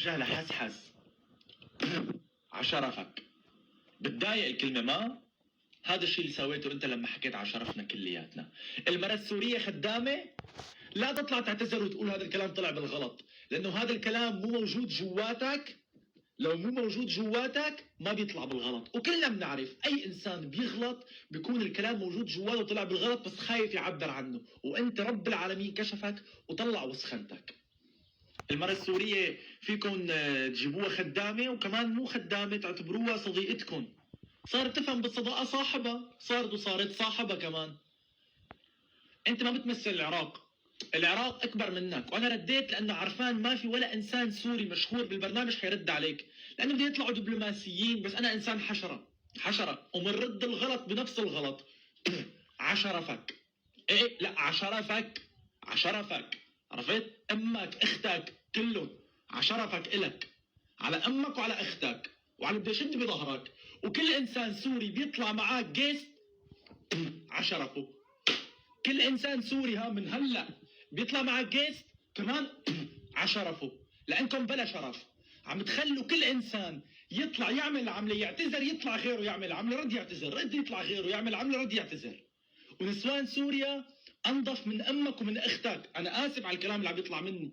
توجه لحسحس عشرفك. بتضايق الكلمة ما؟ هذا الشيء اللي سويته انت لما حكيت عشرفنا كلياتنا. المرأة السورية خدامة؟ لا تطلع تعتذر وتقول هذا الكلام طلع بالغلط، لانه هذا الكلام مو موجود جواتك. لو مو موجود جواتك ما بيطلع بالغلط، وكلنا بنعرف اي انسان بيغلط بيكون الكلام موجود جواته وطلع بالغلط بس خايف يعبر عنه، وانت رب العالمين كشفك وطلع وسخنتك. المرأة السورية فيكم تجيبوها خدامة، وكمان مو خدامة تعتبروها صديقتكم. صارت تفهم بالصداقة صاحبها، صارت صاحبها كمان. انت ما بتمثل العراق، العراق اكبر منك، وانا رديت لانه عرفان ما في ولا انسان سوري مشهور بالبرنامج حيرد عليك، لانه بده يطلعوا دبلوماسيين، بس انا انسان حشرة ومنرد الغلط بنفس الغلط. عشرفك. ايه لا عشرفك عرفت؟ امك اختك كلهم عشرفك الك، على امك وعلى اختك وعلى بدي اشد بظهرك، وكل انسان سوري بيطلع معاك جيست عشرفه. كل انسان سوري من هلا بيطلع معك جيست كمان عشرفه، لانكم بلا شرف. عم تخلوا كل انسان يطلع يعمل عمله يعتذر، يطلع غيره يعمل عمله رد يعتذر، رد يطلع غيره يعمل عمله رد يعتذر. ونسوان سوريا انظف من امك ومن اختك. انا اسف على الكلام اللي عم يطلع مني.